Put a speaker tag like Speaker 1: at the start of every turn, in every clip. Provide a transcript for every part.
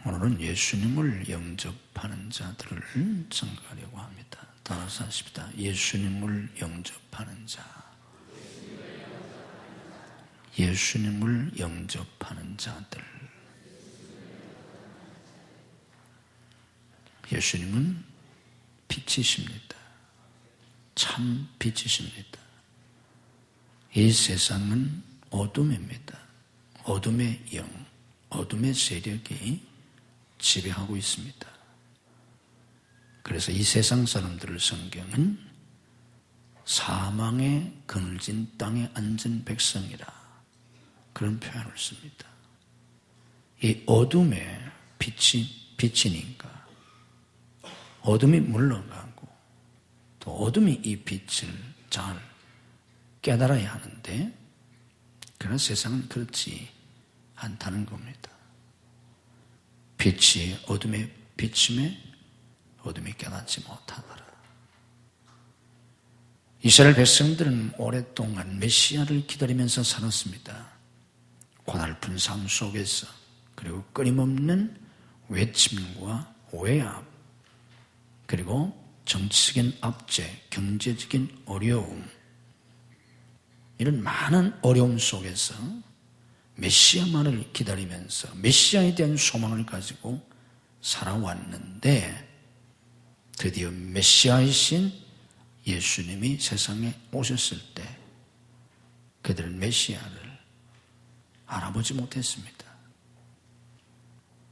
Speaker 1: 오늘은 예수님을 영접하는 자들을 증거하려고 합니다. 따라서 하십시다. 예수님을 영접하는 자. 예수님을 영접하는 자들. 예수님은 빛이십니다. 참 빛이십니다. 이 세상은 어둠입니다. 어둠의 영, 어둠의 세력이 지배하고 있습니다. 그래서 이 세상 사람들을 성경은 사망의 그늘진 땅에 앉은 백성이라 그런 표현을 씁니다. 이 어둠의 빛이니까 어둠이 물러가고 또 어둠이 이 빛을 잘 깨달아야 하는데 그러나 세상은 그렇지 않다는 겁니다. 빛이 어둠에 비침에 어둠이 깨닫지 못하더라. 이스라엘 백성들은 오랫동안 메시아를 기다리면서 살았습니다. 고달픈 삶 속에서 그리고 끊임없는 외침과 외압 그리고 정치적인 압제, 경제적인 어려움 이런 많은 어려움 속에서 메시아만을 기다리면서 메시아에 대한 소망을 가지고 살아왔는데 드디어 메시아이신 예수님이 세상에 오셨을 때 그들은 메시아를 알아보지 못했습니다.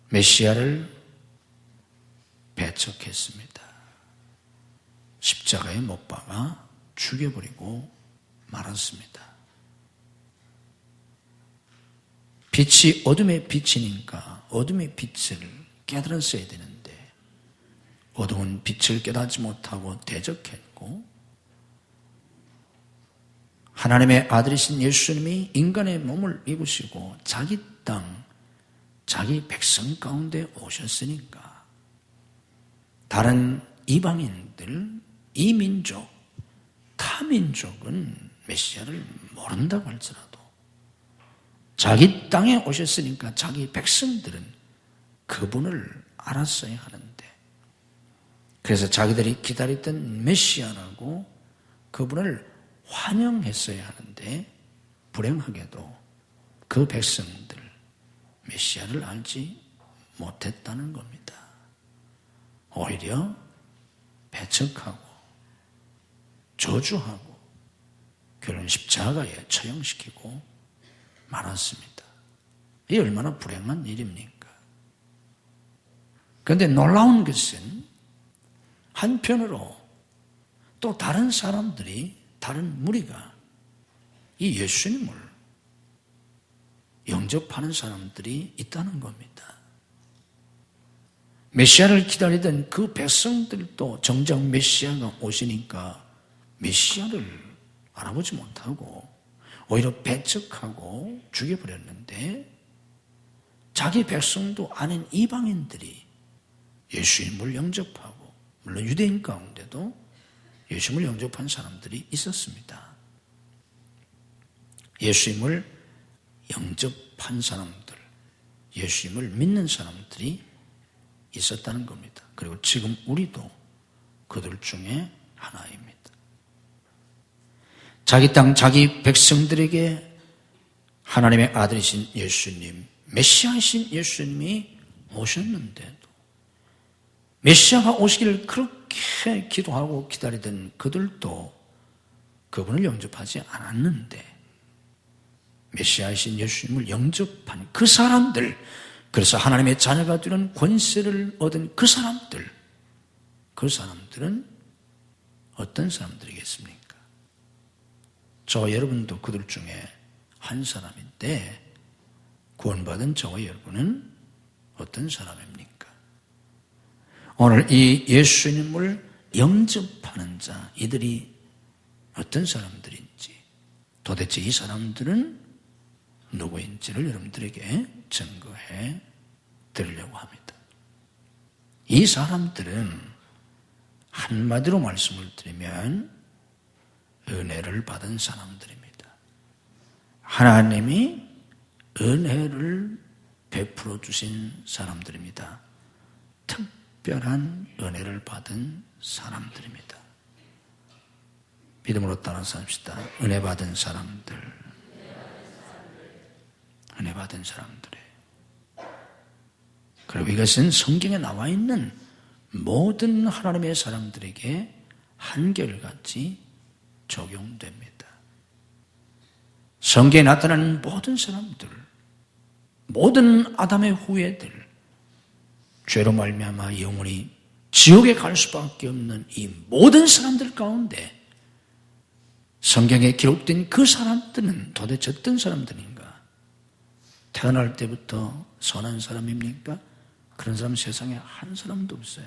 Speaker 1: 메시아를 배척했습니다. 십자가에 못 박아 죽여버리고 말았습니다. 빛이 어둠의 빛이니까 어둠의 빛을 깨달았어야 되는데 어두운 빛을 깨닫지 못하고 대적했고 하나님의 아들이신 예수님이 인간의 몸을 입으시고 자기 땅, 자기 백성 가운데 오셨으니까 다른 이방인들, 이민족, 타민족은 메시아를 모른다고 할지라도 자기 땅에 오셨으니까 자기 백성들은 그분을 알았어야 하는데 그래서 자기들이 기다렸던 메시아라고 그분을 환영했어야 하는데 불행하게도 그 백성들 메시아를 알지 못했다는 겁니다. 오히려 배척하고 저주하고 결혼 십자가에 처형시키고 말았습니다. 이 얼마나 불행한 일입니까? 그런데 놀라운 것은 한편으로 또 다른 사람들이 다른 무리가 이 예수님을 영접하는 사람들이 있다는 겁니다. 메시아를 기다리던 그 백성들도 정작 메시아가 오시니까 메시아를 알아보지 못하고 오히려 배척하고 죽여버렸는데 자기 백성도 아닌 이방인들이 예수님을 영접하고 물론 유대인 가운데도 예수님을 영접한 사람들이 있었습니다. 예수님을 영접한 사람들, 예수님을 믿는 사람들이 있었다는 겁니다. 그리고 지금 우리도 그들 중에 하나입니다. 자기 땅, 자기 백성들에게 하나님의 아들이신 예수님, 메시아이신 예수님이 오셨는데도 메시아가 오시기를 그렇게 기도하고 기다리던 그들도 그분을 영접하지 않았는데 메시아이신 예수님을 영접한 그 사람들, 그래서 하나님의 자녀가 되는 권세를 얻은 그 사람들은 어떤 사람들이겠습니까? 저와 여러분도 그들 중에 한 사람인데 구원받은 저와 여러분은 어떤 사람입니까? 오늘 이 예수님을 영접하는 자, 이들이 어떤 사람들인지 도대체 이 사람들은 누구인지를 여러분들에게 증거해 드리려고 합니다. 이 사람들은 한마디로 말씀을 드리면 은혜를 받은 사람들입니다. 하나님이 은혜를 베풀어 주신 사람들입니다. 특별한 은혜를 받은 사람들입니다. 믿음으로 따라서 합시다. 은혜 받은 사람들. 은혜 받은 사람들이에요. 그리고 이것은 성경에 나와 있는 모든 하나님의 사람들에게 한결같이 적용됩니다. 성경에 나타나는 모든 사람들, 모든 아담의 후예들, 죄로 말미암아 영원히 지옥에 갈 수밖에 없는 이 모든 사람들 가운데 성경에 기록된 그 사람들은 도대체 어떤 사람들인가? 태어날 때부터 선한 사람입니까? 그런 사람 세상에 한 사람도 없어요.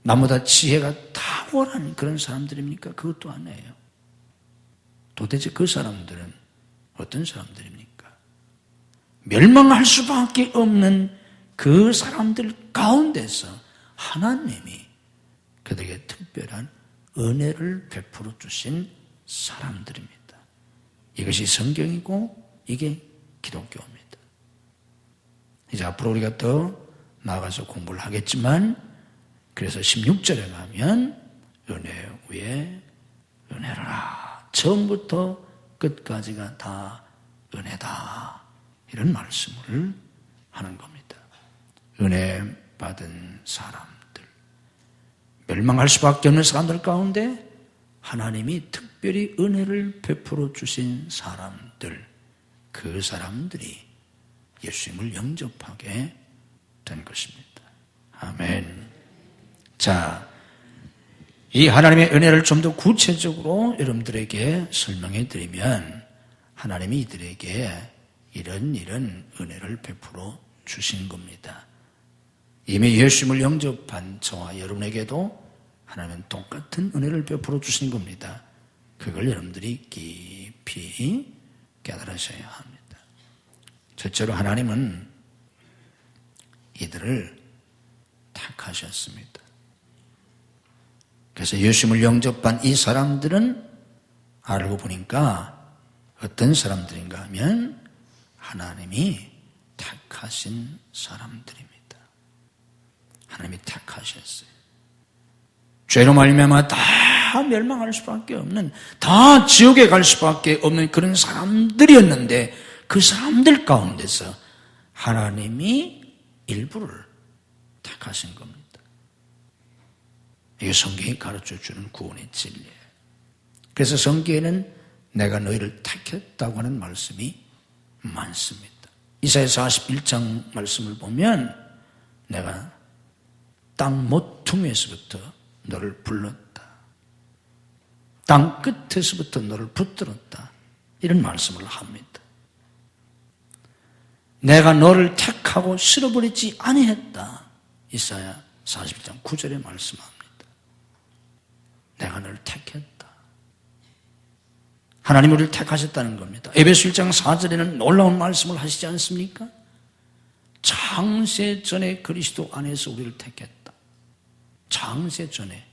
Speaker 1: 나보다 지혜가 탁월한 그런 사람들입니까? 그것도 아니에요. 도대체 그 사람들은 어떤 사람들입니까? 멸망할 수밖에 없는 그 사람들 가운데서 하나님이 그들에게 특별한 은혜를 베풀어 주신 사람들입니다. 이것이 성경이고 이게 기독교입니다. 이제 앞으로 우리가 더 나아가서 공부를 하겠지만, 그래서 16절에 가면 은혜 위에 은혜라, 처음부터 끝까지가 다 은혜다, 이런 말씀을 하는 겁니다. 은혜 받은 사람들, 멸망할 수밖에 없는 사람들 가운데 하나님이 특별히 은혜를 베풀어 주신 사람들, 그 사람들이 예수님을 영접하게 된 것입니다. 아멘. 자, 이 하나님의 은혜를 좀 더 구체적으로 여러분들에게 설명해 드리면, 하나님이 이들에게 이런 은혜를 베풀어 주신 겁니다. 이미 예수님을 영접한 저와 여러분에게도 하나님은 똑같은 은혜를 베풀어 주신 겁니다. 그걸 여러분들이 깊이 깨달으셔야 합니다. 첫째로 하나님은 이들을 택하셨습니다. 그래서 예수님을 영접한 이 사람들은 알고 보니까 어떤 사람들인가 하면 하나님이 택하신 사람들입니다. 하나님이 택하셨어요. 죄로 말미암아 다 멸망할 수밖에 없는, 다 지옥에 갈 수밖에 없는 그런 사람들이었는데, 그 사람들 가운데서 하나님이 일부를 택하신 겁니다. 이게 성경이 가르쳐주는 구원의 진리예요. 그래서 성경에는 내가 너희를 택했다고 하는 말씀이 많습니다. 이사야 41장 말씀을 보면 내가 땅 모퉁이에서부터 너를 불렀다, 땅 끝에서부터 너를 붙들었다, 이런 말씀을 합니다. 내가 너를 택하고 쓸어버리지 아니했다, 이사야 41장 9절에 말씀합니다. 내가 너를 택했다. 하나님 우리를 택하셨다는 겁니다. 에베소 1장 4절에는 놀라운 말씀을 하시지 않습니까? 창세 전에 그리스도 안에서 우리를 택했다. 창세 전에,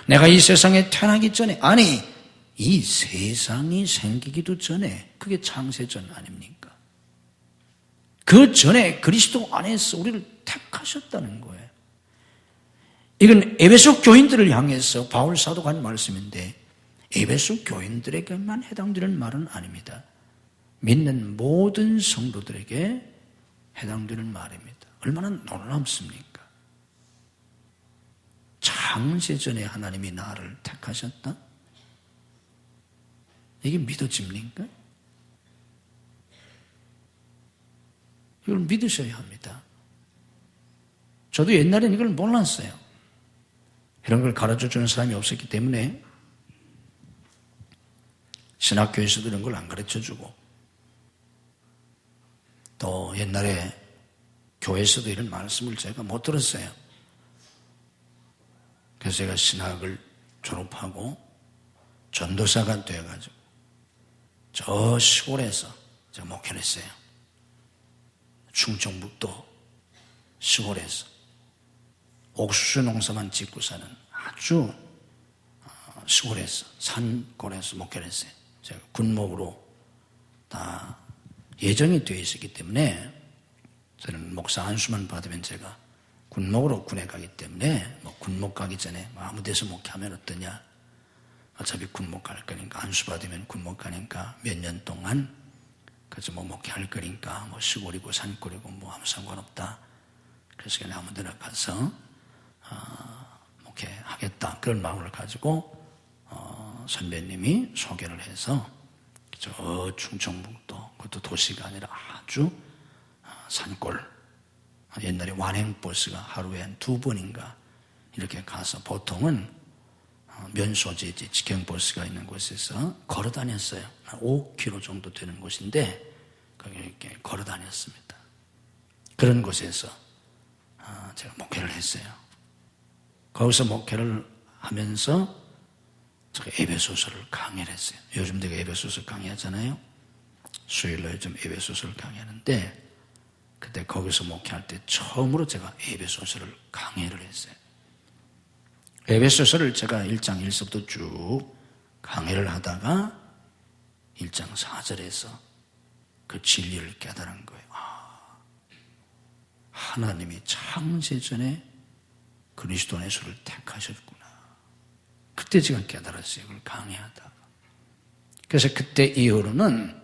Speaker 1: 내가 이 세상에 태어나기 전에, 아니 이 세상이 생기기도 전에, 그게 창세 전 아닙니까? 그 전에 그리스도 안에서 우리를 택하셨다는 거예요. 이건 에베소 교인들을 향해서 바울 사도가 한 말씀인데, 에베소 교인들에게만 해당되는 말은 아닙니다. 믿는 모든 성도들에게 해당되는 말입니다. 얼마나 놀랍습니까? 창세전에 하나님이 나를 택하셨다? 이게 믿어집니까? 이걸 믿으셔야 합니다. 저도 옛날엔 이걸 몰랐어요. 이런 걸 가르쳐주는 사람이 없었기 때문에 신학교에서도 이런 걸 안 가르쳐주고, 또 옛날에 교회에서도 이런 말씀을 제가 못 들었어요. 그래서 제가 신학을 졸업하고 전도사가 되어가지고 저 시골에서 제가 목회를 했어요. 충청북도 시골에서 옥수수 농사만 짓고 사는 아주 시골에서, 산골에서 목회를 했어요. 제가 군목으로 다 예정이 되어 있었기 때문에 저는 목사 안수만 받으면 제가 군목으로 군에 가기 때문에 군목 가기 전에 아무 데서 목회하면 어떠냐. 어차피 군목 갈 거니까 안수 받으면 군목 가니까 몇 년 동안 그래서 목회할 거니까 시골이고 산골이고 아무 상관없다. 그래서 그냥 아무 데나 가서 목회하겠다. 그런 마음을 가지고 선배님이 소개를 해서 저 충청북도 그것도 도시가 아니라 아주 산골 옛날에 완행버스가 하루에 한 2번인가 이렇게 가서 보통은 면소재지 직행버스가 있는 곳에서 걸어 다녔어요. 한 5km 정도 되는 곳인데 거기 이렇게 걸어 다녔습니다. 그런 곳에서 제가 목회를 했어요. 거기서 목회를 하면서 제가 에베소서를 강의를 했어요. 요즘 내가 에베소서 강의하잖아요. 수요일날 요즘 에베소서를 강의하는데 그때 거기서 목회할 때 처음으로 제가 에베소서를 강의를 했어요. 에베소서를 제가 1장 1서부터 쭉 강의를 하다가 1장 4절에서 그 진리를 깨달은 거예요. 하나님이 창세전에 그리스도 예수를 택하셨구나. 그때 제가 깨달았어요. 그걸 강의하다가. 그래서 그때 이후로는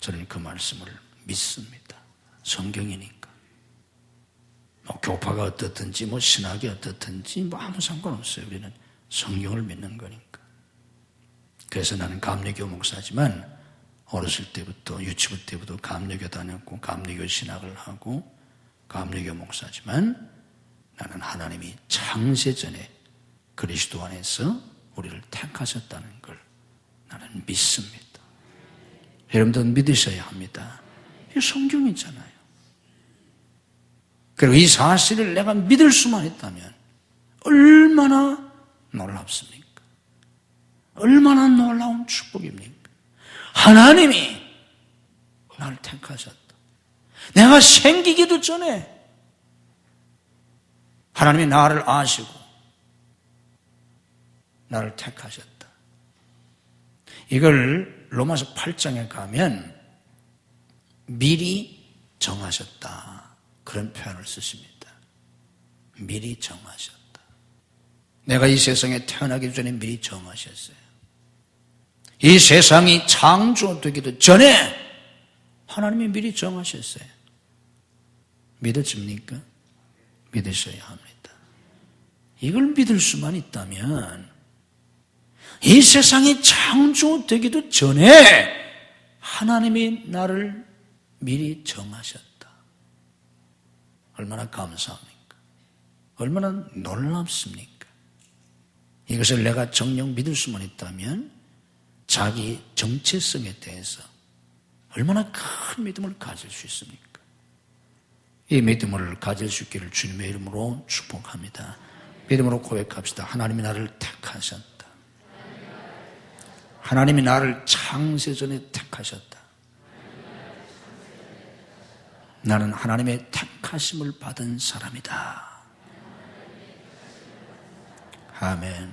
Speaker 1: 저는 그 말씀을 믿습니다. 성경이니까. 교파가 어떻든지 신학이 어떻든지 아무 상관없어요. 우리는 성경을 믿는 거니까. 그래서 나는 감리교 목사지만 어렸을 때부터 유치부 때부터 감리교 다녔고 감리교 신학을 하고 감리교 목사지만 나는 하나님이 창세전에 그리스도 안에서 우리를 택하셨다는 걸 나는 믿습니다. 여러분들 믿으셔야 합니다. 이게 성경이잖아요. 그리고 이 사실을 내가 믿을 수만 있다면 얼마나 놀랍습니까? 얼마나 놀라운 축복입니까? 하나님이 나를 택하셨다. 내가 생기기도 전에 하나님이 나를 아시고 나를 택하셨다. 이걸 로마서 8장에 가면 미리 정하셨다. 그런 표현을 쓰십니다. 미리 정하셨다. 내가 이 세상에 태어나기 전에 미리 정하셨어요. 이 세상이 창조되기도 전에 하나님이 미리 정하셨어요. 믿어집니까? 믿으셔야 합니다. 이걸 믿을 수만 있다면 이 세상이 창조되기도 전에 하나님이 나를 미리 정하셨다. 얼마나 감사합니까? 얼마나 놀랍습니까? 이것을 내가 정녕 믿을 수만 있다면 자기 정체성에 대해서 얼마나 큰 믿음을 가질 수 있습니까? 이 믿음을 가질 수 있기를 주님의 이름으로 축복합니다. 믿음으로 고백합시다. 하나님이 나를 택하셨다. 하나님이 나를 창세전에 택하셨다. 나는 하나님의 택하심을 받은 사람이다. 아멘.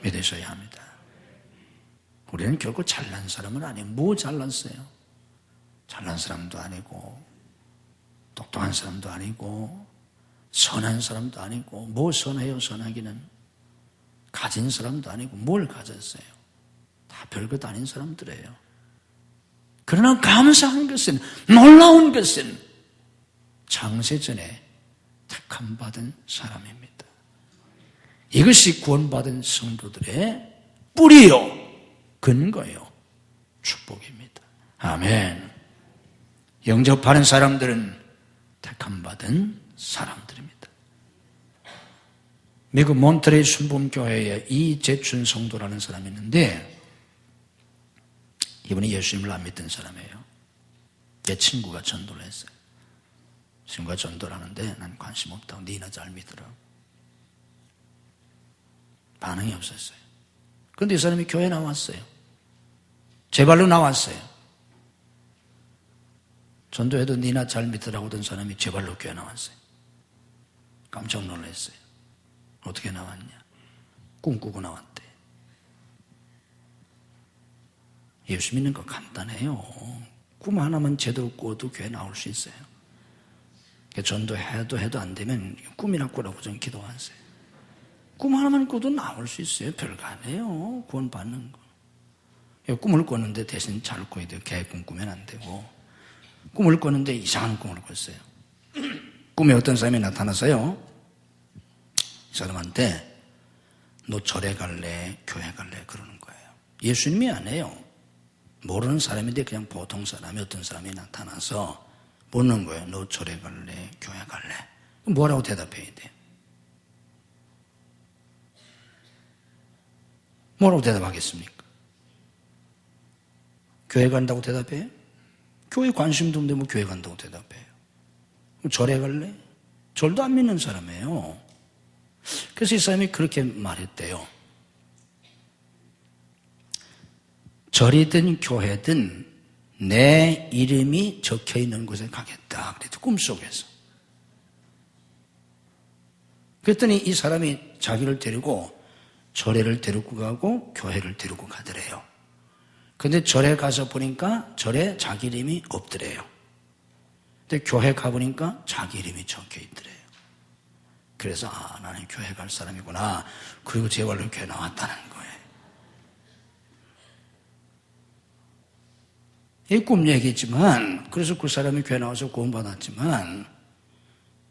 Speaker 1: 믿으셔야 합니다. 우리는 결코 잘난 사람은 아니에요. 뭐 잘났어요? 잘난 사람도 아니고 똑똑한 사람도 아니고 선한 사람도 아니고 뭐 선해요? 선하기는 가진 사람도 아니고 뭘 가졌어요? 다 별것 아닌 사람들이에요. 그러나 감사한 것은 놀라운 것은 창세전에 택함받은 사람입니다. 이것이 구원받은 성도들의 뿌리요 근거요 축복입니다. 아멘. 영접하는 사람들은 택함받은 사람들입니다. 미국 몬트레이 순복음교회에 이재춘 성도라는 사람이 있는데 이분이 예수님을 안 믿던 사람이에요. 내 친구가 전도를 했어요. 친구가 전도를 하는데 난 관심 없다고 니나 잘 믿으라고. 반응이 없었어요. 그런데 이 사람이 교회에 나왔어요. 제 발로 나왔어요. 전도해도 니나 잘 믿으라고 하던 사람이 제 발로 교회에 나왔어요. 깜짝 놀랐어요. 어떻게 나왔냐? 꿈꾸고 나왔대. 예수 믿는 거 간단해요. 꿈 하나만 제대로 꿔도 교회 나올 수 있어요. 전도해도 안 되면 꿈이나 꾸라고 좀 기도하세요. 꿈 하나만 꿔도 나올 수 있어요. 별거 아니에요. 구원 받는 거. 꿈을 꿨는데 대신 잘 꿔야 돼요. 계획 꾸면 안 되고. 꿈을 꿨는데 이상한 꿈을 꿨어요. 꿈에 어떤 사람이 나타나서요. 이 사람한테 너 절에 갈래? 교회 갈래? 그러는 거예요. 예수님이 아니에요. 모르는 사람인데 그냥 보통 사람이 어떤 사람이 나타나서 묻는 거예요. 너 절에 갈래? 교회 갈래? 뭐라고 대답해야 돼? 뭐라고 대답하겠습니까? 교회 간다고 대답해요? 교회 관심도 없는데 뭐 교회 간다고 대답해요? 절에 갈래? 절도 안 믿는 사람이에요. 그래서 이 사람이 그렇게 말했대요. 절이든 교회든 내 이름이 적혀 있는 곳에 가겠다. 그랬더니 꿈속에서. 그랬더니 이 사람이 자기를 데리고 절에를 데리고 가고 교회를 데리고 가더래요. 근데 절에 가서 보니까 절에 자기 이름이 없더래요. 근데 교회 가보니까 자기 이름이 적혀 있더래요. 그래서 나는 교회 갈 사람이구나. 그리고 제발로 교회 나왔다는 거예요. 이 꿈 얘기지만 그래서 그 사람이 교회 나와서 구원받았지만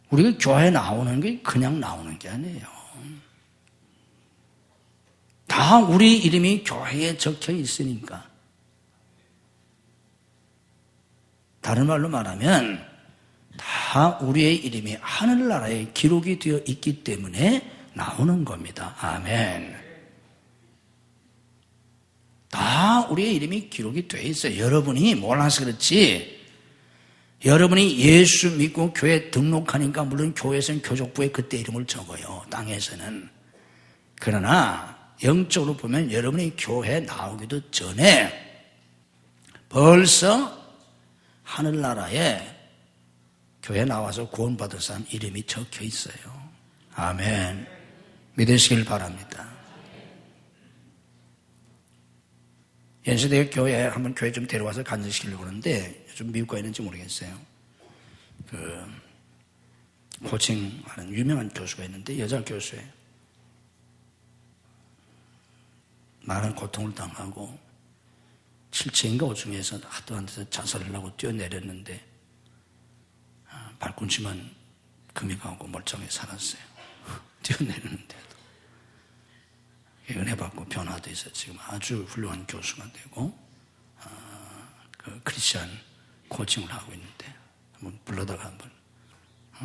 Speaker 1: 우리가 교회 나오는 게 그냥 나오는 게 아니에요. 다 우리 이름이 교회에 적혀 있으니까. 다른 말로 말하면 다 우리의 이름이 하늘나라에 기록이 되어 있기 때문에 나오는 겁니다. 아멘. 다 우리의 이름이 기록이 되어 있어요. 여러분이 몰라서 그렇지. 여러분이 예수 믿고 교회 등록하니까 물론 교회에서는 교족부에 그때 이름을 적어요. 땅에서는. 그러나 영적으로 보면 여러분이 교회 나오기도 전에 벌써 하늘나라에 교회 나와서 구원받을 사람 이름이 적혀 있어요. 아멘. 믿으시길 바랍니다. 연세대 교회에 한번 교회 좀 데려와서 간증시키려고 하는데 요즘 미국 가 있는지 모르겠어요. 코칭하는 유명한 교수가 있는데 여자 교수예요. 많은 고통을 당하고 7층인가 5층에서 하도 안 돼서 자살을 하고 뛰어내렸는데 발꿈치만 금이 가고 멀쩡히 살았어요. 뛰어내렸는데도 은혜 받고 변화도 있어 지금 아주 훌륭한 교수가 되고 크리스찬 코칭을 하고 있는데 한번 불러다가 한번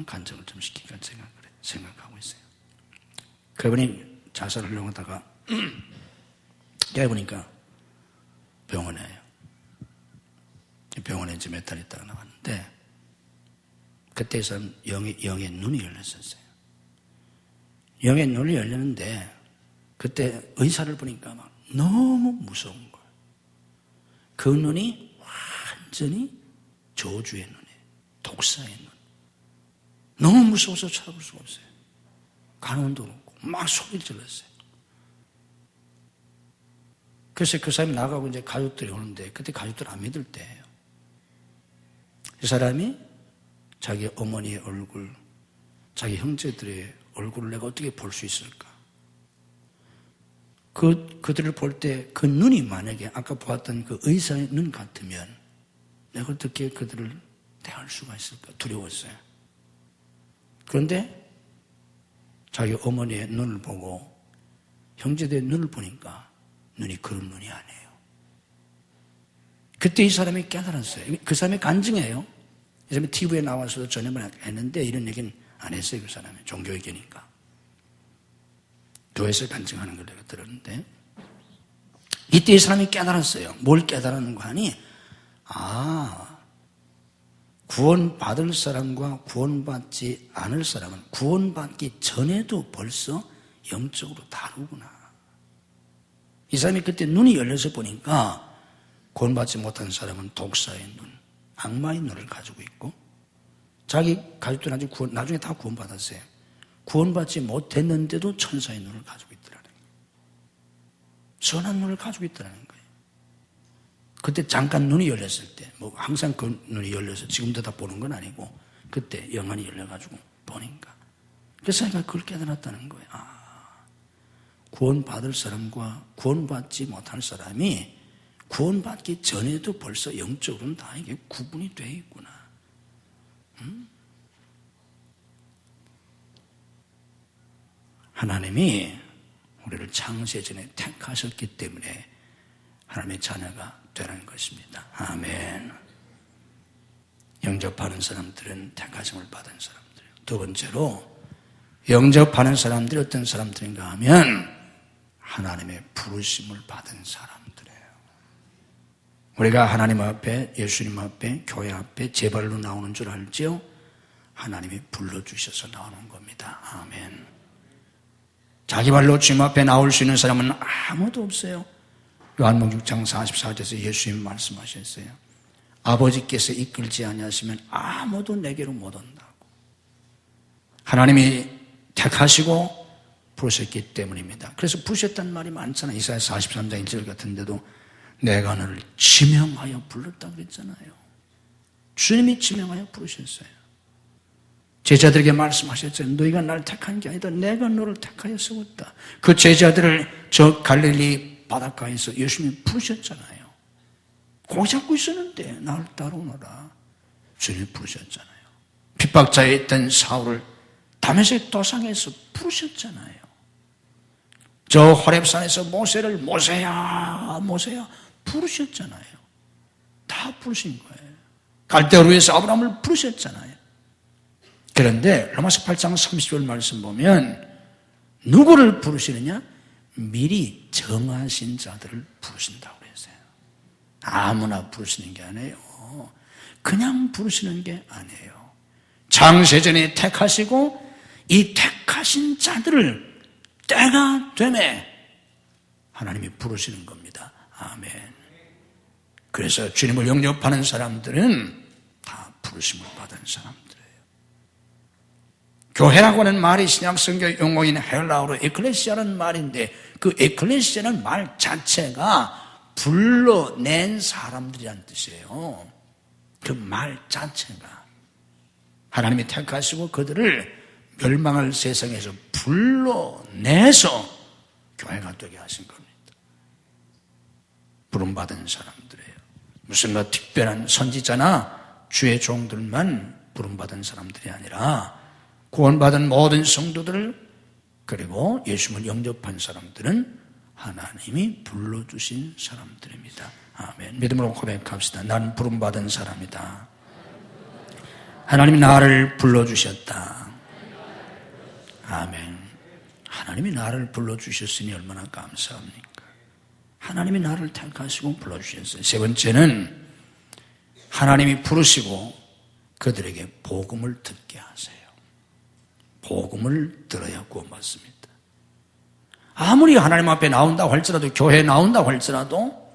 Speaker 1: 간증을 좀 시킬까 생각하고 있어요. 그분이 자살을 하려고 하다가 깨보니까 병원에요. 병원에 이제 몇 달 있다가 나왔는데 그때 이 사람 영의 눈이 열렸었어요. 영의 눈이 열렸는데 그때 의사를 보니까 막 너무 무서운 거예요. 그 눈이 완전히 저주의 눈이에요. 독사의 눈. 너무 무서워서 찾아볼 수가 없어요. 간혼도 없고 막 소리를 질렀어요. 그래서 그 사람이 나가고 이제 가족들이 오는데 그때 가족들 안 믿을 때예요. 이 사람이 자기 어머니의 얼굴, 자기 형제들의 얼굴을 내가 어떻게 볼 수 있을까? 그들을 볼 때 그 눈이 만약에 아까 보았던 그 의사의 눈 같으면 내가 어떻게 그들을 대할 수가 있을까? 두려웠어요. 그런데 자기 어머니의 눈을 보고 형제들의 눈을 보니까 눈이 그런 눈이 아니에요. 그때 이 사람이 깨달았어요. 그 사람이 간증해요. 이 사람이 TV에 나와서도 전염을 했는데 이런 얘기는 안 했어요. 그 사람이 종교얘기니까. 교회에서 간증하는 걸 내가 들었는데 이때 이 사람이 깨달았어요. 뭘 깨달았는 거 하니 구원받을 사람과 구원받지 않을 사람은 구원받기 전에도 벌써 영적으로 다르구나. 이 사람이 그때 눈이 열려서 보니까 구원받지 못한 사람은 독사의 눈, 악마의 눈을 가지고 있고 자기 가족도 나중에 다 구원받았어요. 구원받지 못했는데도 천사의 눈을 가지고 있더라는 거예요. 선한 눈을 가지고 있더라는 거예요. 그때 잠깐 눈이 열렸을 때, 뭐 항상 그 눈이 열려서 지금도 다 보는 건 아니고 그때 영안이 열려가지고 보니까 그래서 제가 그걸 깨달았다는 거예요. 구원받을 사람과 구원받지 못할 사람이 구원받기 전에도 벌써 영적으로는 다 이게 구분이 되어 있구나. 하나님이 우리를 창세전에 택하셨기 때문에 하나님의 자녀가 되라는 것입니다. 아멘. 영접하는 사람들은 택하심을 받은 사람들이에요. 두 번째로 영접하는 사람들이 어떤 사람들인가 하면 하나님의 부르심을 받은 사람들이에요. 우리가 하나님 앞에, 예수님 앞에, 교회 앞에 제 발로 나오는 줄 알지요? 하나님이 불러주셔서 나오는 겁니다. 아멘. 자기 발로 주님 앞에 나올 수 있는 사람은 아무도 없어요. 요한복음 6장 44절에서 예수님 말씀하셨어요. 아버지께서 이끌지 아니하시면 아무도 내게로 못 온다고. 하나님이 택하시고 부르셨기 때문입니다. 그래서 부르셨다는 말이 많잖아요. 이사야 43장 1절 같은데도 내가 너를 지명하여 불렀다 그랬잖아요. 주님이 지명하여 부르셨어요. 제자들에게 말씀하셨잖아요. 너희가 나를 택한 게 아니다. 내가 너를 택하여 세웠다. 그 제자들을 저 갈릴리 바닷가에서 예수님이 부르셨잖아요. 거기 잡고 있었는데 나를 따라오너라. 주님이 부르셨잖아요. 핍박자에 있던 사울을 다메섹 도상에서 부르셨잖아요. 저 호렙산에서 모세를 모세야 부르셨잖아요. 다 부르신 거예요. 갈대아루에서 아브라함을 부르셨잖아요. 그런데 로마서 8장 30절 말씀 보면 누구를 부르시느냐? 미리 정하신 자들을 부르신다고 그랬어요. 아무나 부르시는 게 아니에요. 그냥 부르시는 게 아니에요. 창세전에 택하시고 이 택하신 자들을 때가 되매 하나님이 부르시는 겁니다. 아멘. 그래서 주님을 영접하는 사람들은 다 부르심을 받은 사람들이에요. 교회라고 하는 말이 신약성경 용어인 헬라어로 에클레시아라는 말인데 그 에클레시아라는 말 자체가 불러낸 사람들이란 뜻이에요. 그 말 자체가 하나님이 택하시고 그들을 멸망할 세상에서 불러내서 교회가 되게 하신 겁니다. 부름받은 사람들이에요. 무슨 뭐 특별한 선지자나 주의 종들만 부름받은 사람들이 아니라 구원받은 모든 성도들 그리고 예수님을 영접한 사람들은 하나님이 불러주신 사람들입니다. 아멘. 믿음으로 고백합시다. 나는 부름받은 사람이다. 하나님이 나를 불러주셨다. 아멘. 하나님이 나를 불러주셨으니 얼마나 감사합니까? 하나님이 나를 택하시고 불러주셨어요. 세 번째는 하나님이 부르시고 그들에게 복음을 듣게 하세요. 복음을 들어야 구원받습니다. 아무리 하나님 앞에 나온다고 할지라도 교회에 나온다고 할지라도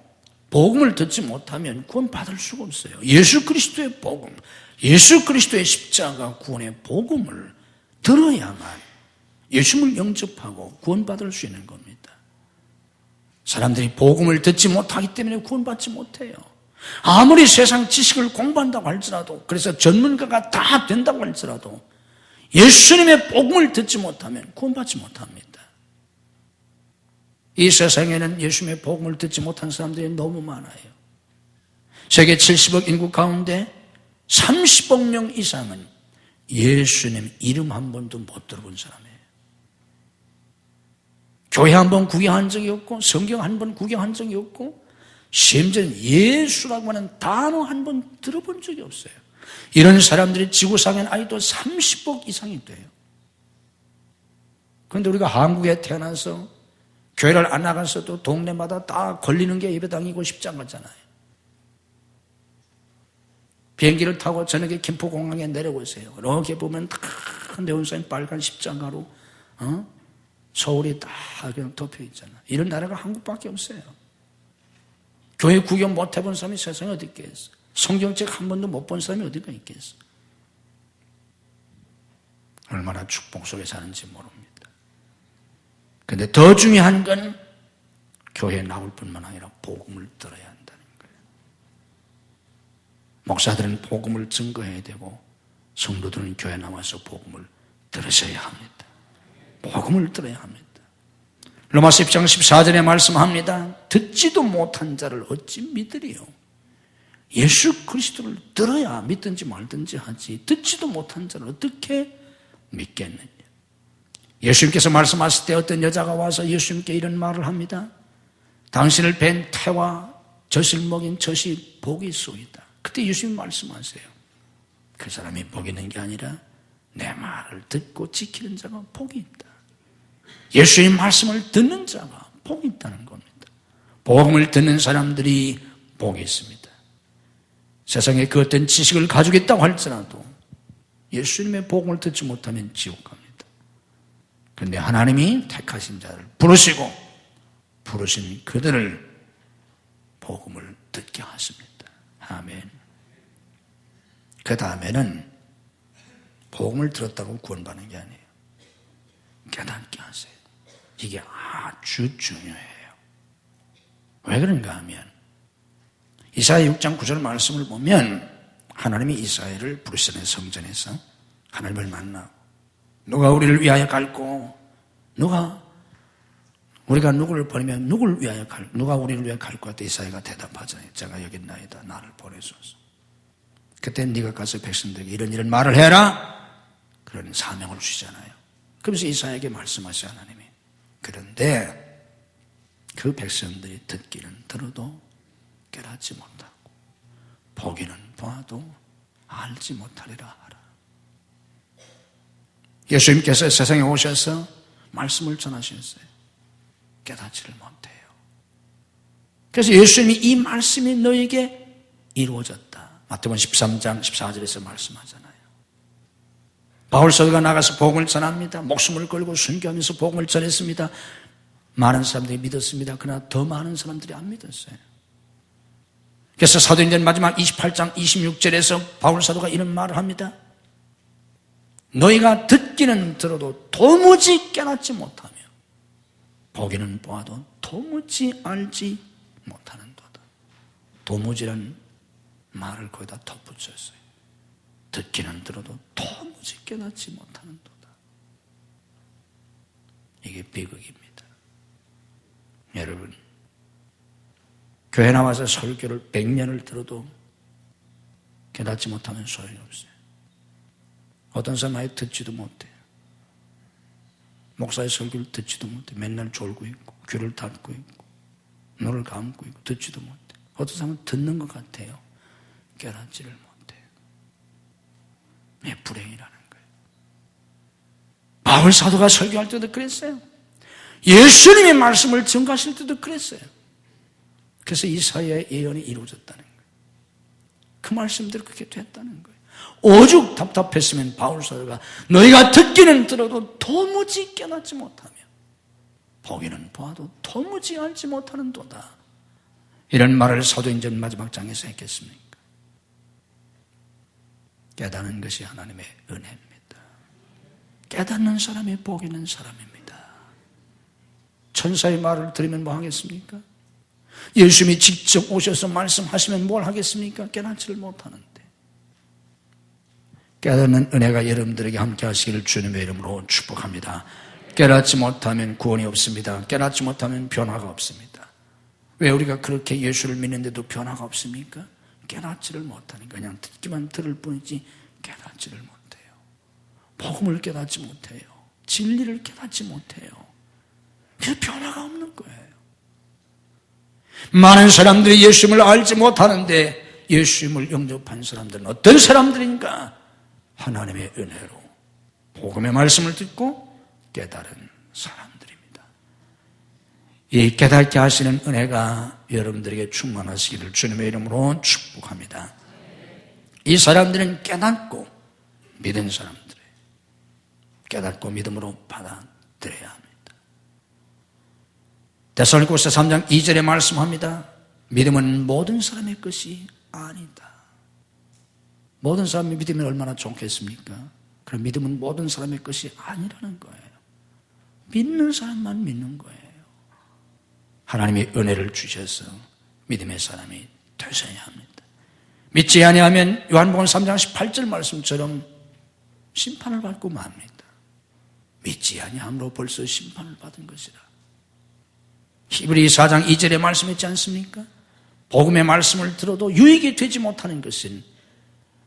Speaker 1: 복음을 듣지 못하면 구원받을 수가 없어요. 예수 그리스도의 복음, 예수 그리스도의 십자가 구원의 복음을 들어야만 예수님을 영접하고 구원받을 수 있는 겁니다. 사람들이 복음을 듣지 못하기 때문에 구원받지 못해요. 아무리 세상 지식을 공부한다고 할지라도 그래서 전문가가 다 된다고 할지라도 예수님의 복음을 듣지 못하면 구원받지 못합니다. 이 세상에는 예수님의 복음을 듣지 못한 사람들이 너무 많아요. 세계 70억 인구 가운데 30억 명 이상은 예수님 이름 한 번도 못 들어본 사람이에요. 교회 한 번 구경한 적이 없고 성경 한 번 구경한 적이 없고 심지어는 예수라고 하는 단어 한 번 들어본 적이 없어요. 이런 사람들이 지구상엔 아직도 30억 이상이 돼요. 그런데 우리가 한국에 태어나서 교회를 안 나가서도 동네마다 다 걸리는 게 예배당이고 십자가잖아요. 비행기를 타고 저녁에 김포공항에 내려오세요. 이렇게 보면 다 네온사인 빨간 십자가로 서울이 다 그냥 덮여 있잖아요. 이런 나라가 한국밖에 없어요. 교회 구경 못 해본 사람이 세상에 어디 있겠어. 성경책 한 번도 못 본 사람이 어디가 있겠어. 얼마나 축복 속에 사는지 모릅니다. 그런데 더 중요한 건 교회에 나올 뿐만 아니라 복음을 들어야 한다는 거예요. 목사들은 복음을 증거해야 되고 성도들은 교회 나와서 복음을 들으셔야 합니다. 복음을 들어야 합니다. 로마서 10장 14절에 말씀합니다. 듣지도 못한 자를 어찌 믿으리요? 예수 그리스도를 들어야 믿든지 말든지 하지 듣지도 못한 자를 어떻게 믿겠느냐. 예수님께서 말씀하실 때 어떤 여자가 와서 예수님께 이런 말을 합니다. 당신을 뵌 태와 젖을 먹인 젖이 복이 있소이다. 그때 예수님 말씀하세요. 그 사람이 복이 있는 게 아니라 내 말을 듣고 지키는 자가 복이 있다. 예수님 말씀을 듣는 자가 복이 있다는 겁니다. 복음을 듣는 사람들이 복이 있습니다. 세상에 그 어떤 지식을 가지고 있다고 할지라도 예수님의 복음을 듣지 못하면 지옥 갑니다. 그런데 하나님이 택하신 자를 부르시고 부르신 그들을 복음을 듣게 하십니다. 아멘. 그 다음에는 복음을 들었다고 구원받는 게 아니에요. 깨닫게 하세요. 이게 아주 중요해요. 왜 그런가 하면 이사야 6장 9절 말씀을 보면 하나님이 이사야를 부르시는 성전에서 하나님을 만나고 누가 우리를 위하여 갈고 우리가 누구를 버리면 누가 우리를 위하여 갈 것 같아? 이사야가 대답하잖아요. 제가 여기 있나이다. 나를 보내소서. 그때 네가 가서 백성들에게 이런 말을 해라. 그런 사명을 주시잖아요. 그러면서 이사야에게 말씀하셔요. 하나님이. 그런데 그 백성들이 듣기는 들어도 깨닫지 못하고 보기는 보아도 알지 못하리라 하라. 예수님께서 세상에 오셔서 말씀을 전하셨어요. 깨닫지를 못해요. 그래서 예수님이 이 말씀이 너에게 이루어졌다. 마태복음 13장 14절에서 말씀하잖아요. 바울 사도가 나가서 복음을 전합니다. 목숨을 걸고 순교하면서 복음을 전했습니다. 많은 사람들이 믿었습니다. 그러나 더 많은 사람들이 안 믿었어요. 그래서 사도행전 마지막 28장 26절에서 바울 사도가 이런 말을 합니다. 너희가 듣기는 들어도 도무지 깨닫지 못하며 보기는 보아도 도무지 알지 못하는도다. 도무지란 말을 거기다 덧붙였어요. 듣기는 들어도 도무지 깨닫지 못하는도다. 이게 비극입니다. 여러분, 교회 나와서 설교를 100년을 들어도 깨닫지 못하면 소용이 없어요. 어떤 사람은 아예 듣지도 못해요. 목사의 설교를 듣지도 못해요. 맨날 졸고 있고 귀를 닫고 있고 눈을 감고 있고 듣지도 못해요. 어떤 사람은 듣는 것 같아요. 깨닫지를 못해요. 왜 불행이라는 거예요. 바울 사도가 설교할 때도 그랬어요. 예수님의 말씀을 증거하실 때도 그랬어요. 그래서 이사야의 예언이 이루어졌다는 거예요. 그 말씀대로 그렇게 됐다는 거예요. 오죽 답답했으면 바울 사도가 너희가 듣기는 들어도 도무지 깨닫지 못하며 보기는 보아도 도무지 알지 못하는도다. 이런 말을 사도행전 마지막 장에서 했겠습니까? 깨닫는 것이 하나님의 은혜입니다. 깨닫는 사람이 복 있는 사람입니다. 천사의 말을 들으면 뭐 하겠습니까? 예수님이 직접 오셔서 말씀하시면 뭘 하겠습니까? 깨닫지를 못하는데. 깨닫는 은혜가 여러분들에게 함께 하시기를 주님의 이름으로 축복합니다. 깨닫지 못하면 구원이 없습니다. 깨닫지 못하면 변화가 없습니다. 왜 우리가 그렇게 예수를 믿는데도 변화가 없습니까? 깨닫지를 못하니까 그냥 듣기만 들을 뿐이지 깨닫지를 못해요. 복음을 깨닫지 못해요. 진리를 깨닫지 못해요. 그래서 변화가 없는 거예요. 많은 사람들이 예수님을 알지 못하는데 예수님을 영접한 사람들은 어떤 사람들인가? 하나님의 은혜로 복음의 말씀을 듣고 깨달은 사람들입니다. 이 깨닫게 하시는 은혜가 여러분들에게 충만하시기를 주님의 이름으로 축복합니다. 이 사람들은 깨닫고 믿은 사람들이에요. 깨닫고 믿음으로 받아들여야 합니다. 데살로니가서 3장 2절에 말씀합니다. 믿음은 모든 사람의 것이 아니다. 모든 사람이 믿으면 얼마나 좋겠습니까? 그럼 믿음은 모든 사람의 것이 아니라는 거예요. 믿는 사람만 믿는 거예요. 하나님이 은혜를 주셔서 믿음의 사람이 되셔야 합니다. 믿지 아니하면 요한복음 3장 18절 말씀처럼 심판을 받고 맙니다. 믿지 아니함으로 벌써 심판을 받은 것이라. 히브리 4장 2절에 말씀했지 않습니까? 복음의 말씀을 들어도 유익이 되지 못하는 것은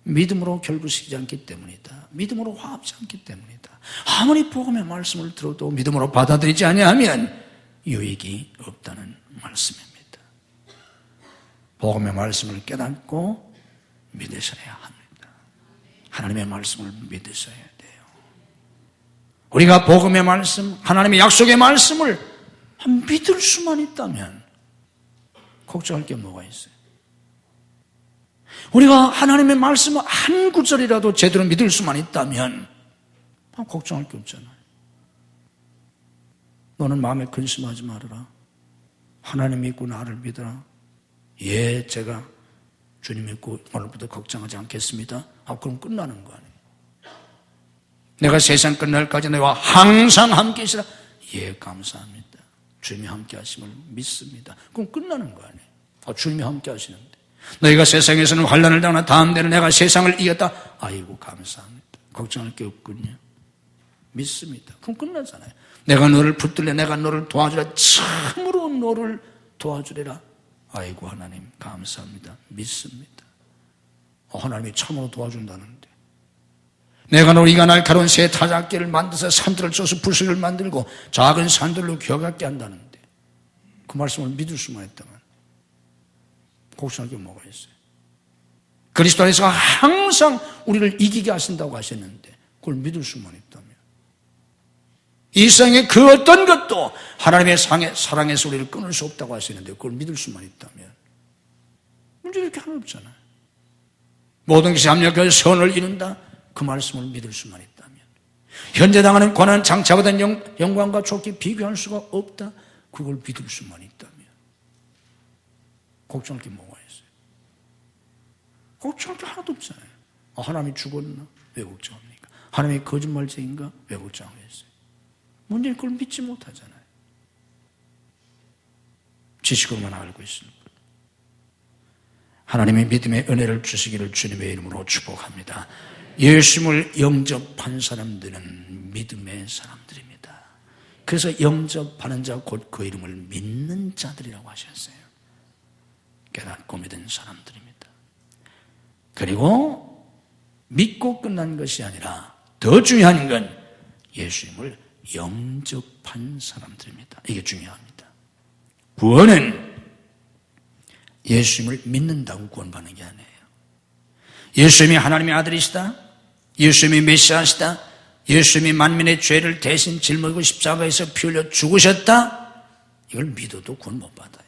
Speaker 1: 믿음으로 결부시키지 않기 때문이다. 믿음으로 화합지 않기 때문이다. 아무리 복음의 말씀을 들어도 믿음으로 받아들이지 아니하면 유익이 없다는 말씀입니다. 복음의 말씀을 깨닫고 믿으셔야 합니다. 하나님의 말씀을 믿으셔야 돼요. 우리가 복음의 말씀, 하나님의 약속의 말씀을 믿을 수만 있다면 걱정할 게 뭐가 있어요? 우리가 하나님의 말씀을 한 구절이라도 제대로 믿을 수만 있다면 걱정할 게 없잖아요. 너는 마음에 근심하지 말아라. 하나님 믿고 나를 믿어라. 예, 제가 주님 믿고 오늘부터 걱정하지 않겠습니다. 그럼 끝나는 거 아니에요. 내가 세상 끝날까지 너와 항상 함께 있으라. 예, 감사합니다. 주님이 함께 하심을 믿습니다. 그럼 끝나는 거 아니에요. 주님이 함께 하시는데. 너희가 세상에서는 환난을 당하나 다음 때는 내가 세상을 이겼다. 아이고 감사합니다. 걱정할 게 없군요. 믿습니다. 그럼 끝나잖아요. 내가 너를 붙들래, 내가 너를 도와주라. 참으로 너를 도와주리라. 아이고 하나님 감사합니다. 믿습니다. 하나님이 참으로 도와준다는데. 내가 너희가 날카로운 새 타작기를 만들어서 산들을 쳐서 부스를 만들고 작은 산들로 겨같게 한다는데 그 말씀을 믿을 수만 있다면 걱정할 게 뭐가 있어요? 그리스도 안에서 항상 우리를 이기게 하신다고 하셨는데 그걸 믿을 수만 있다면 이 세상의 그 어떤 것도 하나님의 사랑에서 우리를 끊을 수 없다고 하셨는데 그걸 믿을 수만 있다면 문제 이렇게 하나 없잖아요. 모든 것이 합력하여 선을 이룬다. 그 말씀을 믿을 수만 있다면 현재 당하는 고난 장차보다는 영광과 좋게 비교할 수가 없다. 그걸 믿을 수만 있다면 걱정할 게 뭐가 있어요? 걱정할 게 하나도 없잖아요. 하나님이 죽었나? 왜 걱정합니까? 하나님이 거짓말쟁인가? 왜 걱정하겠어요? 문제는 그걸 믿지 못하잖아요. 지식으로만 알고 있습니다. 하나님의 믿음의 은혜를 주시기를 주님의 이름으로 축복합니다. 예수님을 영접한 사람들은 믿음의 사람들입니다. 그래서 영접하는 자 곧 그 이름을 믿는 자들이라고 하셨어요. 깨닫고 믿은 사람들입니다. 그리고 믿고 끝난 것이 아니라 더 중요한 건 예수님을 영접한 사람들입니다. 이게 중요합니다. 구원은 예수님을 믿는다고 구원받는 게 아니에요. 예수님이 하나님의 아들이시다. 예수님이 메시아시다. 예수님이 만민의 죄를 대신 짊어지고 십자가에서 피 흘려 죽으셨다. 이걸 믿어도 구원 못 받아요.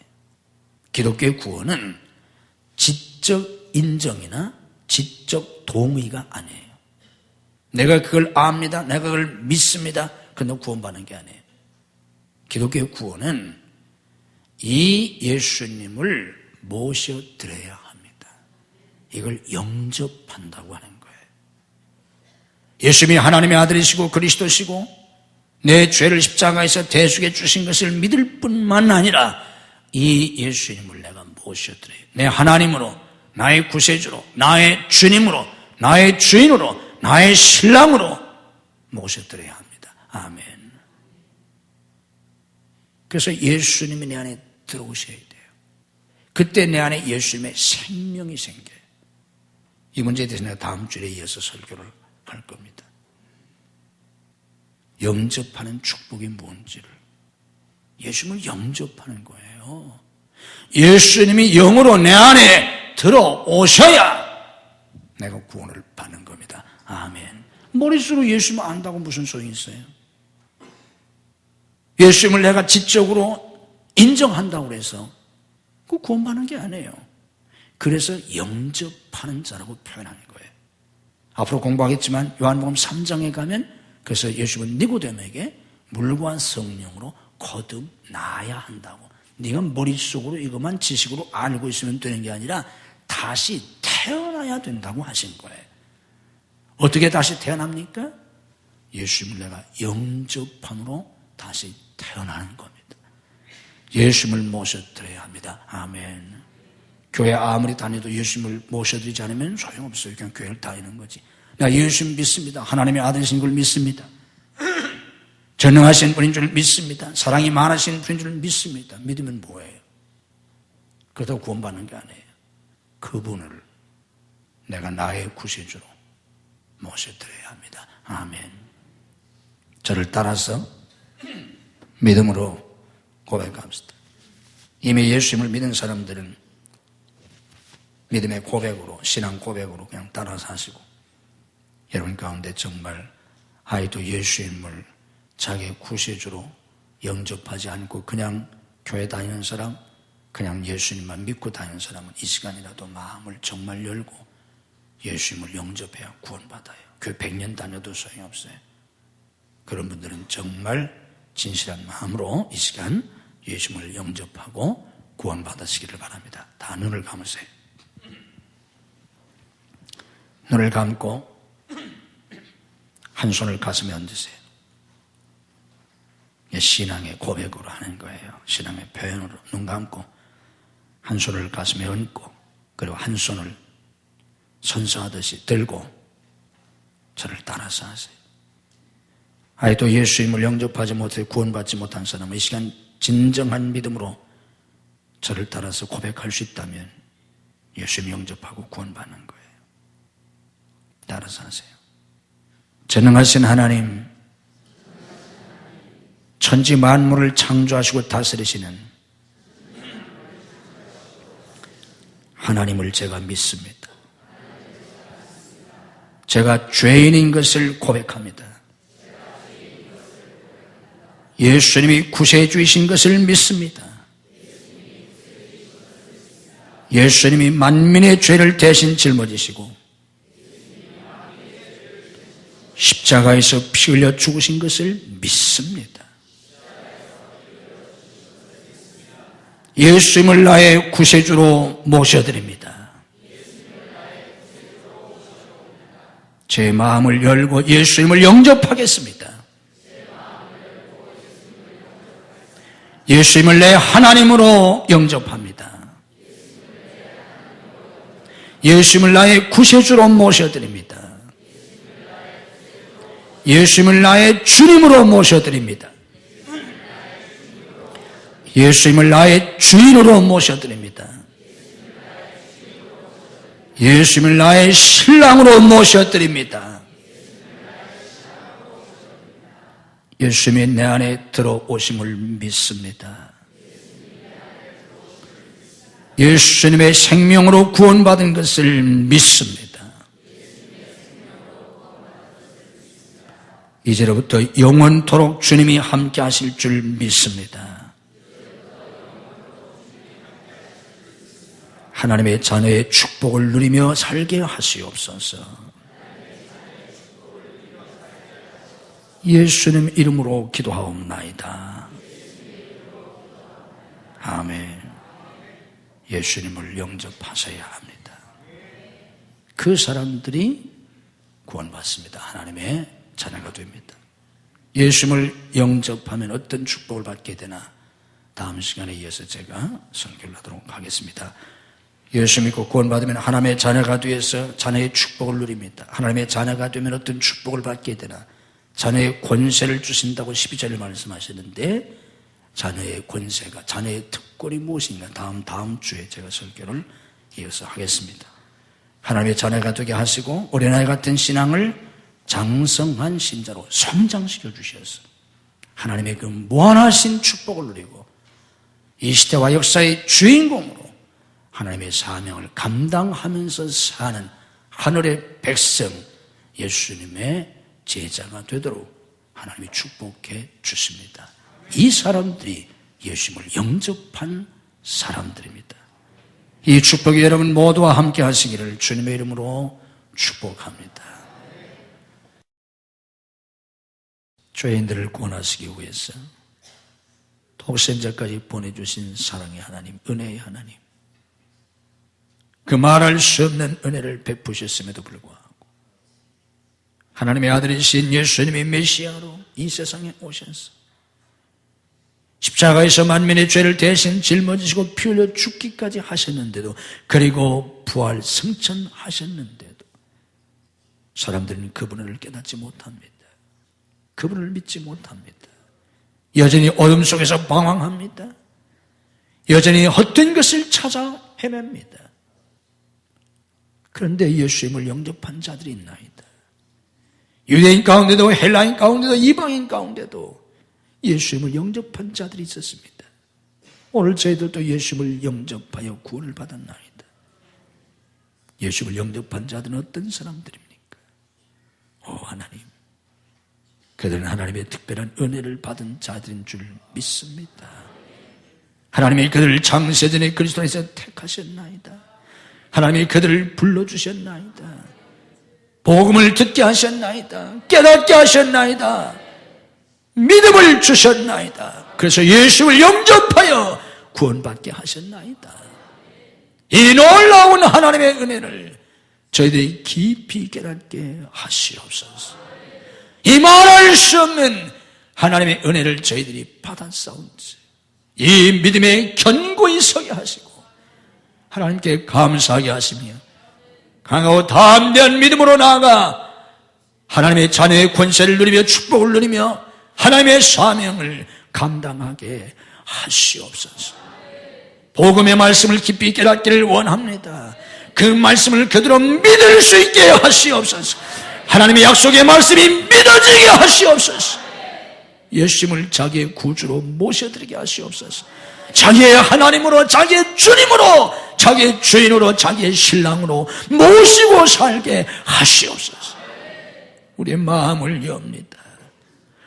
Speaker 1: 기독교의 구원은 지적 인정이나 지적 동의가 아니에요. 내가 그걸 압니다. 내가 그걸 믿습니다. 그런데 구원받는 게 아니에요. 기독교의 구원은 이 예수님을 모셔드려야 합니다. 이걸 영접한다고 하는 거예요. 예수님이 하나님의 아들이시고 그리스도시고 내 죄를 십자가에서 대속해 주신 것을 믿을 뿐만 아니라 이 예수님을 내가 모셔드려요. 내 하나님으로, 나의 구세주로, 나의 주님으로, 나의 주인으로, 나의 신랑으로 모셔드려야 합니다. 아멘. 그래서 예수님이 내 안에 들어오셔야 돼요. 그때 내 안에 예수님의 생명이 생겨요. 이 문제에 대해서 내가 다음 주에 이어서 설교를 할 겁니다. 영접하는 축복이 뭔지를. 예수님을 영접하는 거예요. 예수님이 영으로 내 안에 들어오셔야 내가 구원을 받는 겁니다. 아멘. 머릿속으로 예수님을 안다고 무슨 소용이 있어요? 예수님을 내가 지적으로 인정한다고 해서 그 구원받는 게 아니에요. 그래서 영접하는 자라고 표현하는 거예요. 앞으로 공부하겠지만 요한복음 3장에 가면 그래서 예수님은 니고데모에게 물과 성령으로 거듭나야 한다고. 네가 머릿속으로 이것만 지식으로 알고 있으면 되는 게 아니라 다시 태어나야 된다고 하신 거예요. 어떻게 다시 태어납니까? 예수님을 내가 영접함으로 다시 태어나는 겁니다. 예수님을 모셔드려야 합니다. 아멘. 교회 아무리 다녀도 예수님을 모셔드리지 않으면 소용없어요. 그냥 교회를 다니는 거지. 나 예수님 믿습니다. 하나님의 아들이신 걸 믿습니다. 전능하신 분인 줄 믿습니다. 사랑이 많으신 분인 줄 믿습니다. 믿으면 뭐예요? 그렇다고 구원받는 게 아니에요. 그분을 내가 나의 구세주로 모셔드려야 합니다. 아멘. 저를 따라서 믿음으로 고백합시다. 이미 예수님을 믿은 사람들은 믿음의 고백으로, 신앙 고백으로 그냥 따라서 하시고, 여러분 가운데 정말 아이도 예수님을 자기의 구세주로 영접하지 않고 그냥 교회 다니는 사람, 그냥 예수님만 믿고 다니는 사람은 이 시간이라도 마음을 정말 열고 예수님을 영접해야 구원받아요. 교회 100년 다녀도 소용없어요. 그런 분들은 정말 진실한 마음으로 이 시간 예수님을 영접하고 구원받으시기를 바랍니다. 다 눈을 감으세요. 눈을 감고 한 손을 가슴에 얹으세요. 신앙의 고백으로 하는 거예요. 신앙의 표현으로 눈 감고 한 손을 가슴에 얹고 그리고 한 손을 선서하듯이 들고 저를 따라서 하세요. 아직도 예수님을 영접하지 못해 구원받지 못한 사람은 이 시간 진정한 믿음으로 저를 따라서 고백할 수 있다면 예수님 영접하고 구원받는 거예요. 따라서 하세요. 전능하신 하나님, 천지 만물을 창조하시고 다스리시는 하나님을 제가 믿습니다. 제가 죄인인 것을 고백합니다. 예수님이 구세주이신 것을 믿습니다. 예수님이 만민의 죄를 대신 짊어지시고 십자가에서 피 흘려 죽으신 것을 믿습니다. 예수님을 나의 구세주로 모셔드립니다. 제 마음을 열고 예수님을 영접하겠습니다. 예수님을 내 하나님으로 영접합니다. 예수님을 나의 구세주로 모셔드립니다. 예수님을 나의 주님으로 모셔드립니다. 예수님을 나의 주인으로 모셔드립니다. 예수님을 나의 신랑으로 모셔드립니다. 예수님이 내 안에 들어오심을 믿습니다. 예수님의 생명으로 구원받은 것을 믿습니다. 이제로부터 영원토록 주님이 함께 하실 줄 믿습니다. 하나님의 자녀의 축복을 누리며 살게 하시옵소서. 예수님 이름으로 기도하옵나이다. 아멘. 예수님을 영접하셔야 합니다. 그 사람들이 구원받습니다. 하나님의 자녀가 됩니다. 예수님을 영접하면 어떤 축복을 받게 되나 다음 시간에 이어서 제가 설교를 하도록 하겠습니다. 예수 믿고 구원받으면 하나님의 자녀가 되어서 자녀의 축복을 누립니다. 하나님의 자녀가 되면 어떤 축복을 받게 되나 자녀의 권세를 주신다고 12절에 말씀하셨는데 자녀의 권세가, 자녀의 특권이 무엇인가 다음 주에 제가 설교를 이어서 하겠습니다. 하나님의 자녀가 되게 하시고 어린아이 같은 신앙을 장성한 신자로 성장시켜 주셔서 하나님의 그 무한하신 축복을 누리고 이 시대와 역사의 주인공으로 하나님의 사명을 감당하면서 사는 하늘의 백성 예수님의 제자가 되도록 하나님이 축복해 주십니다. 이 사람들이 예수님을 영접한 사람들입니다. 이 축복이 여러분 모두와 함께 하시기를 주님의 이름으로 축복합니다. 죄인들을 구원하시기 위해서 독생자까지 보내주신 사랑의 하나님, 은혜의 하나님, 그 말할 수 없는 은혜를 베푸셨음에도 불구하고 하나님의 아들이신 예수님이 메시아로 이 세상에 오셔서 십자가에서 만민의 죄를 대신 짊어지시고 피 흘려 죽기까지 하셨는데도, 그리고 부활 승천하셨는데도 사람들은 그분을 깨닫지 못합니다. 그분을 믿지 못합니다. 여전히 어둠 속에서 방황합니다. 여전히 헛된 것을 찾아 헤맵니다. 그런데 예수님을 영접한 자들이 있나이다. 유대인 가운데도 헬라인 가운데도 이방인 가운데도 예수님을 영접한 자들이 있었습니다. 오늘 저희들도 예수님을 영접하여 구원을 받았나이다. 예수님을 영접한 자들은 어떤 사람들입니까? 오 하나님, 그들은 하나님의 특별한 은혜를 받은 자들인 줄 믿습니다. 하나님이 그들을 창세전에 그리스도 안에서 택하셨나이다. 하나님이 그들을 불러주셨나이다. 복음을 듣게 하셨나이다. 깨닫게 하셨나이다. 믿음을 주셨나이다. 그래서 예수를 영접하여 구원받게 하셨나이다. 이 놀라운 하나님의 은혜를 저희들이 깊이 깨닫게 하시옵소서. 이 말할 수 없는 하나님의 은혜를 저희들이 받았사온지 이 믿음에 견고히 서게 하시고 하나님께 감사하게 하시며 강하고 담대한 믿음으로 나아가 하나님의 자녀의 권세를 누리며 축복을 누리며 하나님의 사명을 감당하게 하시옵소서. 복음의 말씀을 깊이 깨닫기를 원합니다. 그 말씀을 그대로 믿을 수 있게 하시옵소서. 하나님의 약속의 말씀이 믿어지게 하시옵소서. 예수님을 자기의 구주로 모셔드리게 하시옵소서. 자기의 하나님으로, 자기의 주님으로, 자기의 주인으로, 자기의 신랑으로 모시고 살게 하시옵소서. 우리의 마음을 엽니다.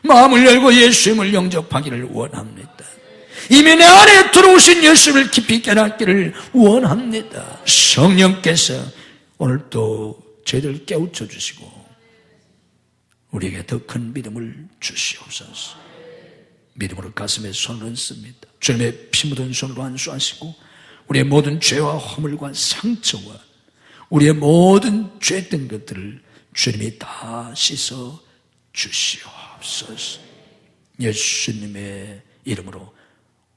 Speaker 1: 마음을 열고 예수님을 영접하기를 원합니다. 이미 내 안에 들어오신 예수님을 깊이 깨닫기를 원합니다. 성령께서 오늘 또 저희들 깨우쳐 주시고 우리에게 더 큰 믿음을 주시옵소서. 믿음으로 가슴에 손을 얹습니다. 주님의 피 묻은 손으로 안수하시고 우리의 모든 죄와 허물과 상처와 우리의 모든 죄된 것들을 주님이 다 씻어 주시옵소서. 예수님의 이름으로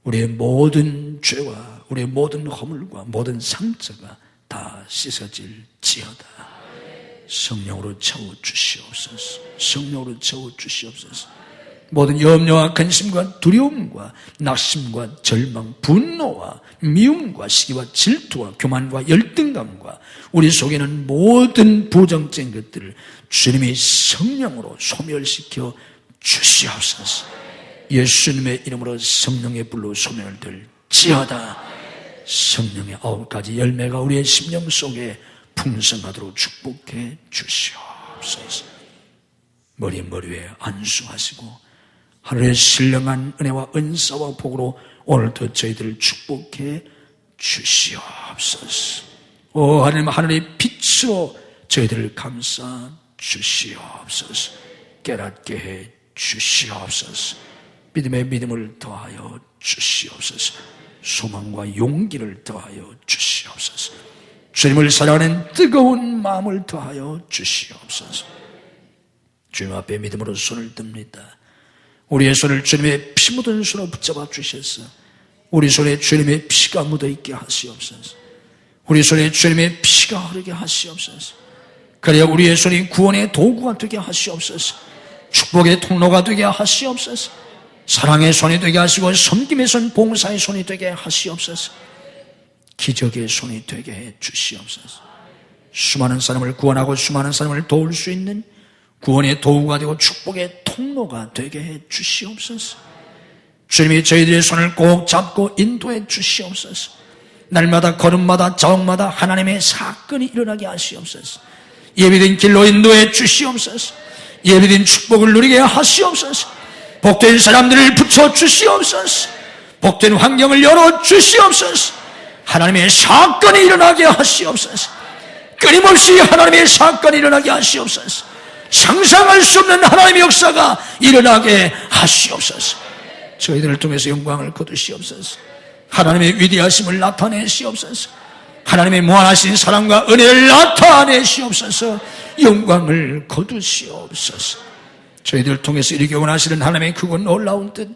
Speaker 1: 우리의 모든 죄와 우리의 모든 허물과 모든 상처가 다 씻어질지어다. 성령으로 채워주시옵소서. 성령으로 채워주시옵소서. 모든 염려와 근심과 두려움과 낙심과 절망, 분노와 미움과 시기와 질투와 교만과 열등감과 우리 속에는 모든 부정적인 것들을 주님이 성령으로 소멸시켜 주시옵소서. 예수님의 이름으로 성령의 불로 소멸될지어다. 성령의 9가지 열매가 우리의 심령 속에 풍성하도록 축복해 주시옵소서. 머리 위에 안수하시고 하늘의 신령한 은혜와 은사와 복으로 오늘도 저희들을 축복해 주시옵소서. 오 하나님, 하늘의 빛으로 저희들을 감싸 주시옵소서. 깨닫게 해 주시옵소서. 믿음의 믿음을 더하여 주시옵소서. 소망과 용기를 더하여 주시옵소서. 주님을 사랑하는 뜨거운 마음을 더하여 주시옵소서. 주님 앞에 믿음으로 손을 듭니다. 우리의 손을 주님의 피 묻은 손으로 붙잡아 주셔서 우리 손에 주님의 피가 묻어있게 하시옵소서. 우리 손에 주님의 피가 흐르게 하시옵소서. 그래야 우리의 손이 구원의 도구가 되게 하시옵소서. 축복의 통로가 되게 하시옵소서. 사랑의 손이 되게 하시고 섬김의 손, 봉사의 손이 되게 하시옵소서. 기적의 손이 되게 해 주시옵소서. 수많은 사람을 구원하고 수많은 사람을 도울 수 있는 구원의 도구가 되고 축복의 통로가 되게 해 주시옵소서. 주님이 저희들의 손을 꼭 잡고 인도해 주시옵소서. 날마다 걸음마다 자옥마다 하나님의 사건이 일어나게 하시옵소서. 예비된 길로 인도해 주시옵소서. 예비된 축복을 누리게 하시옵소서. 복된 사람들을 붙여 주시옵소서. 복된 환경을 열어 주시옵소서. 하나님의 사건이 일어나게 하시옵소서. 끊임없이 하나님의 사건이 일어나게 하시옵소서. 상상할 수 없는 하나님의 역사가 일어나게 하시옵소서. 저희들을 통해서 영광을 거두시옵소서. 하나님의 위대하심을 나타내시옵소서. 하나님의 무한하신 사랑과 은혜를 나타내시옵소서. 영광을 거두시옵소서. 저희들을 통해서 이루기 원하시는 하나님의 크고 놀라운 뜻,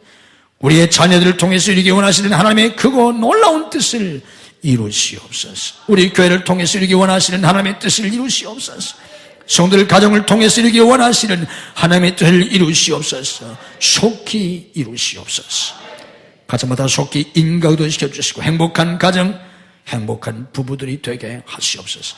Speaker 1: 우리의 자녀들을 통해서 이루기 원하시는 하나님의 크고 놀라운 뜻을 이루시옵소서. 우리 교회를 통해서 이루기 원하시는 하나님의 뜻을 이루시옵소서. 성도들 가정을 통해서 이루기 원하시는 하나님의 뜻을 이루시옵소서. 속히 이루시옵소서. 가정마다 속히 인가도 시켜주시고 행복한 가정, 행복한 부부들이 되게 하시옵소서.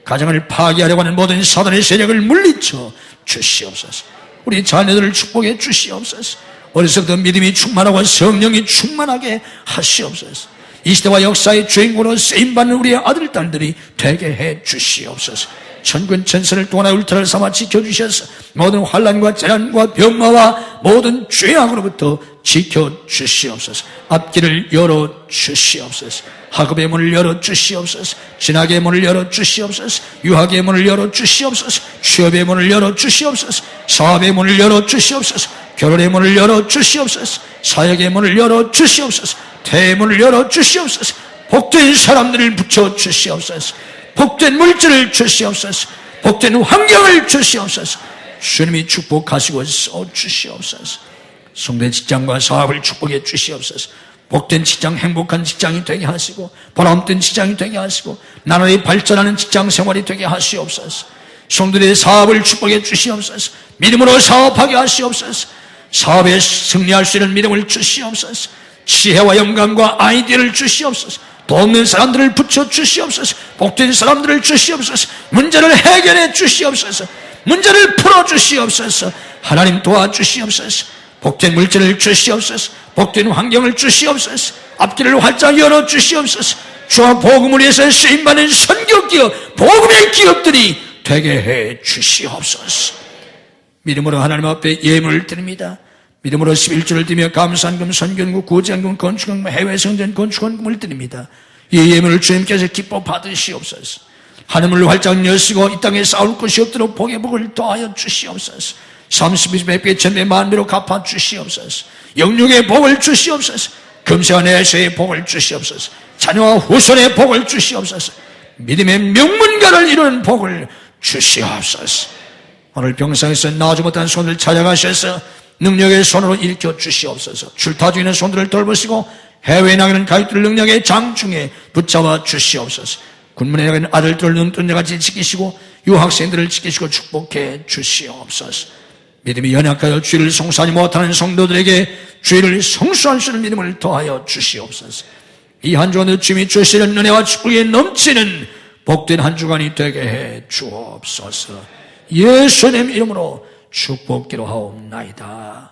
Speaker 1: 가정을 파괴하려고 하는 모든 사단의 세력을 물리쳐 주시옵소서. 우리 자녀들을 축복해 주시옵소서. 어려서부터 믿음이 충만하고 성령이 충만하게 하시옵소서. 이 시대와 역사의 주인공으로 쓰임받는 우리의 아들, 딸들이 되게 해 주시옵소서. 천군 천사를 또 하나의 울타리를 삼아 지켜주셔서 모든 환난과 재난과 병마와 모든 죄악으로부터 지켜주시옵소서. 앞길을 열어주시옵소서. 학업의 문을 열어주시옵소서. 진학의 문을 열어주시옵소서. 유학의 문을 열어주시옵소서. 취업의 문을 열어주시옵소서. 사업의 문을 열어주시옵소서. 결혼의 문을 열어주시옵소서. 사역의 문을 열어주시옵소서. 대문을 열어주시옵소서. 복된 사람들을 붙여주시옵소서. 복된 물질을 주시옵소서. 복된 환경을 주시옵소서. 주님이 축복하시고 써주시옵소서. 성도의 직장과 사업을 축복해 주시옵소서. 복된 직장, 행복한 직장이 되게 하시고 보람된 직장이 되게 하시고 나라의 발전하는 직장 생활이 되게 하시옵소서. 성도들의 사업을 축복해 주시옵소서. 믿음으로 사업하게 하시옵소서. 사업에 승리할 수 있는 믿음을 주시옵소서. 지혜와 영감과 아이디어를 주시옵소서. 돕는 사람들을 붙여 주시옵소서. 복된 사람들을 주시옵소서. 문제를 해결해 주시옵소서. 문제를 풀어 주시옵소서. 하나님 도와주시옵소서. 복된 물질을 주시옵소서. 복된 환경을 주시옵소서. 앞길을 활짝 열어 주시옵소서. 주와 복음을 위해서 쓰임받는 선교기업, 복음의 기업들이 되게 해 주시옵소서. 믿음으로 하나님 앞에 예물을 드립니다. 믿음으로 11조를 드리며 감사한금, 선견금, 구제한금, 건축헌금, 해외성전 건축헌금을 드립니다. 이 예물을 주님께서 기뻐 받으시옵소서. 하늘문을 활짝 여시고 이 땅에 싸울 것이 없도록 복의 복을 더하여 주시옵소서. 30배, 100배, 1000배, 만배로 갚아 주시옵소서. 영육의 복을 주시옵소서. 금세와 내세의 복을 주시옵소서. 자녀와 후손의 복을 주시옵소서. 믿음의 명문가를 이루는 복을 주시옵소서. 오늘 병상에서 나아지 못한 손을 찾아가셔서 능력의 손으로 일으켜 주시옵소서. 출타 중인 손들을 돌보시고 해외에 나가는 가족들 능력의 장중에 붙잡아 주시옵소서. 군문에 나가는 아들들을 눈뜬자같이 지키시고 유학생들을 지키시고 축복해 주시옵소서. 믿음이 연약하여 주의를 성수하지 못하는 성도들에게 주의를 성수할 수 있는 믿음을 더하여 주시옵소서. 이 한 주간도 주님이 주시는 은혜와 축복이 넘치는 복된 한 주간이 되게 해 주옵소서. 예수님 이름으로 축복기로 하옵나이다.